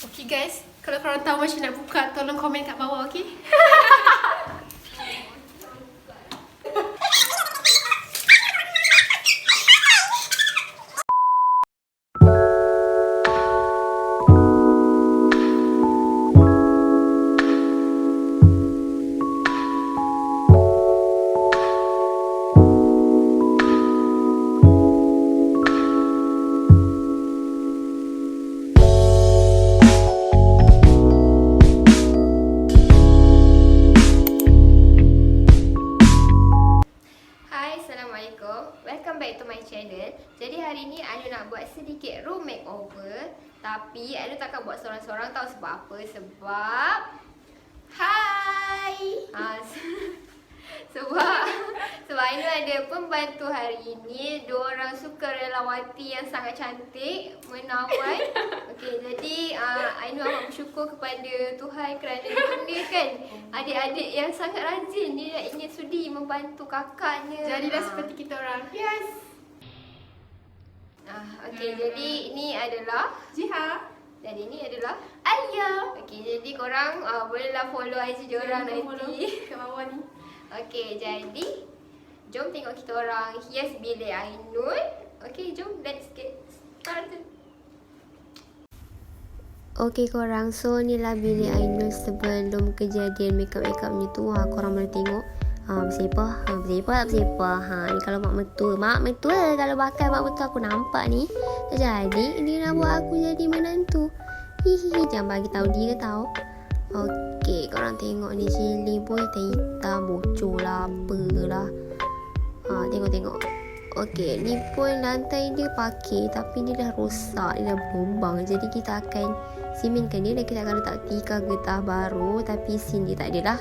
Okay guys, kalau korang tahu macam nak buka, tolong komen kat bawah, okay? Welcome back to my channel. Jadi hari ni Ainul nak buat sedikit room makeover. Tapi Ainul takkan buat seorang-seorang, tahu sebab apa? Sebab sebab Ainul ada pembantu hari ini. Dua orang sukarelawati yang sangat cantik, menawan. Okey, jadi Ainul amat bersyukur kepada Tuhan kerana dikurniakan adik-adik yang sangat rajin. Dia ingin sudi membantu kakaknya. Jadilah seperti kita orang. Yes. Okey, jadi ini adalah Jiha. dan ini adalah Ayah. okey, jadi korang bolehlah follow IG dia orang nanti. Kat bawah ni. Okey, jadi jom tengok kita orang hias bilik Ainul. Okey, jom let's get started. Okey korang, so ni lah bilik Ainul sebelum kejadian makeup ni tu. Korang boleh tengok bersepah ni kalau mak mertua kalau bakal mak mertua aku nampak ni. Jadi ini nak buat aku jadi menantu. Hihihi, jangan bagi tahu dia tahu. Okey, korang tengok ni ceiling pun hitam bocor lah apalah. Tengok. Okey, ni pun lantai dia pakai tapi dia dah rosak, dia dah berlubang. Jadi kita akan simenkan dia dan kita akan letak tiga getah baru, tapi sin dia tak ada lah.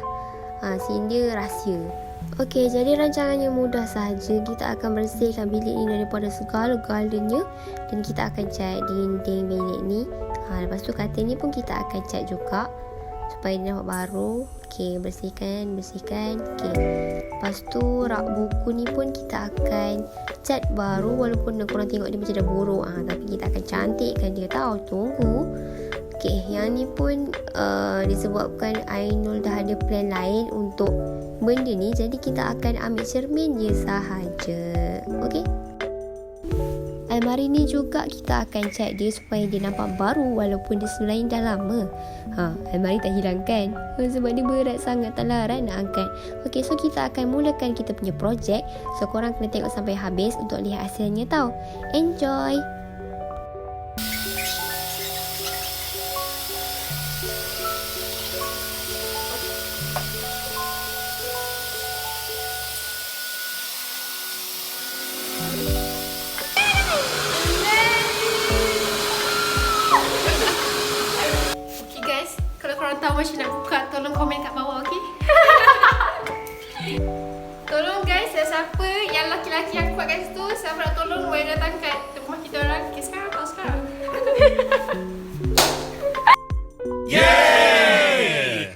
Sin dia rahsia. Okey, jadi rancangannya mudah saja. Kita akan bersihkan bilik ni daripada segala-galanya dan kita akan cat dinding bilik ni. Lepas tu katil ni pun kita akan cat juga supaya dia nampak baru. Okey, bersihkan. Okey. Lepas tu rak buku ni pun kita akan cat baru walaupun korang tengok dia macam dah buruk. Tapi kita akan cantikkan dia, tahu. Tunggu. Okey, yang ni pun disebabkan Ainul dah ada plan lain untuk benda ni, jadi kita akan ambil cermin je sahaja. Okey. Almari ni juga kita akan cat dia supaya dia nampak baru walaupun dia sebenarnya dah lama. Almari tak hilangkan sebab dia berat sangat, tak larat nak angkat. Okey, so kita akan mulakan kita punya projek. So korang kena tengok sampai habis untuk lihat hasilnya, tau. Enjoy. Tahu macam nak buka, tolong komen kat bawah, okey? Tolong guys, siapa yang laki-laki yang kuat kat situ, siapa nak tolong, boleh datang kat rumah kita orang. Okey, sekarang. Yay!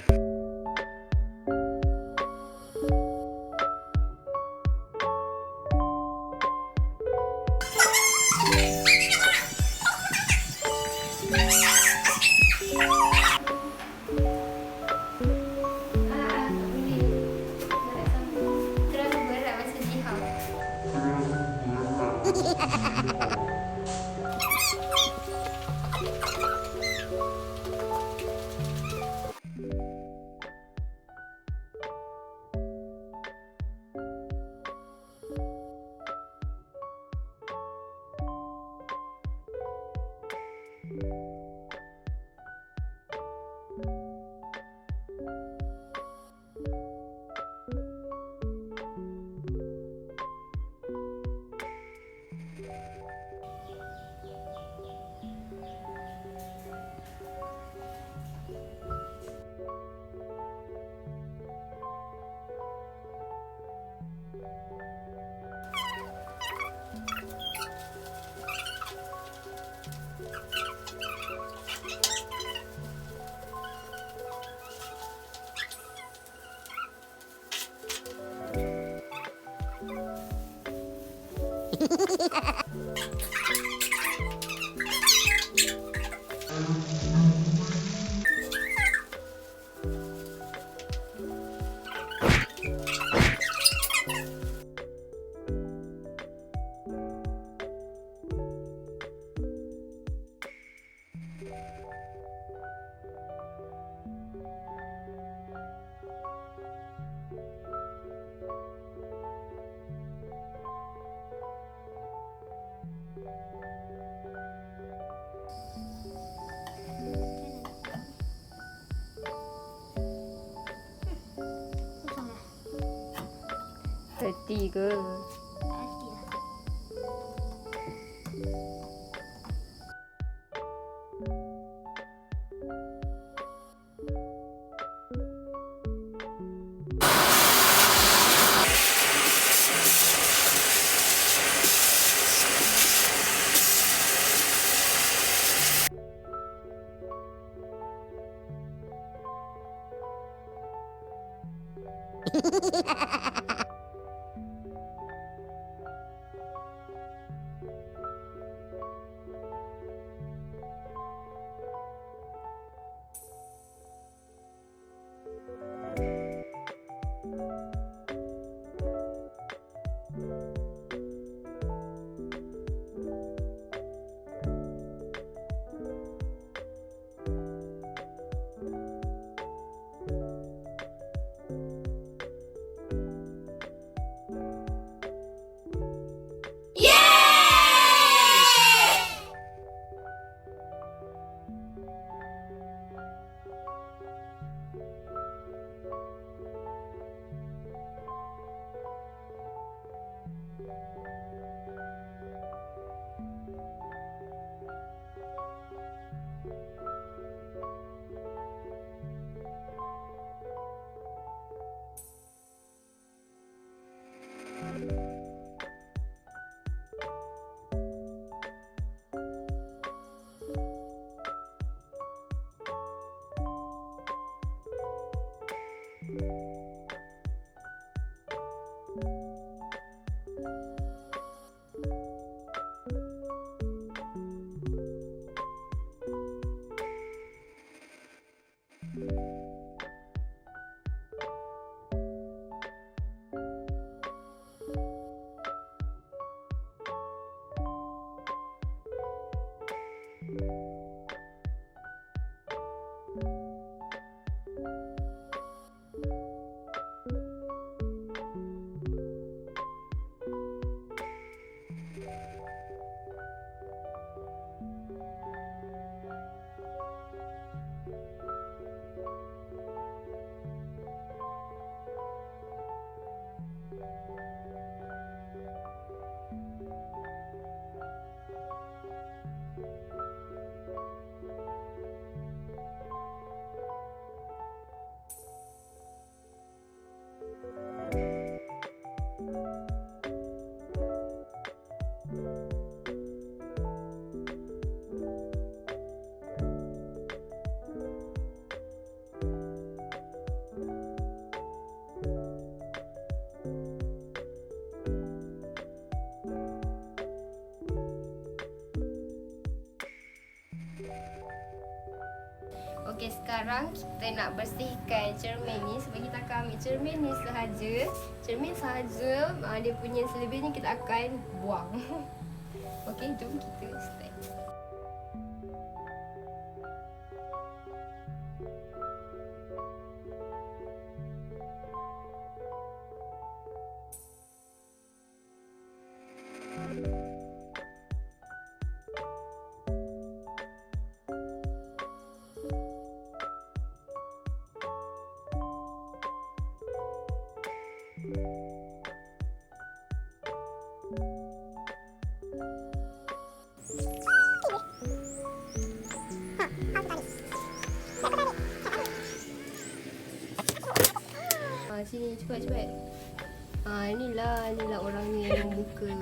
Hati ke? Hati lah. Okey, sekarang kita nak bersihkan cermin ni sebab kita akan ambil cermin ni sahaja. Cermin sahaja, dia punya selebihnya kita akan buang. Okey, jom kita start. Sini cepat. Inilah orangnya yang buka.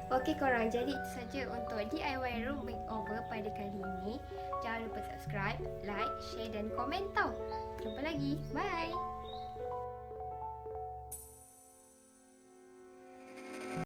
Okey korang, jadi itu saja untuk DIY room makeover pada kali ini. Jangan lupa subscribe, like, share dan komen tau. Jumpa lagi. Bye.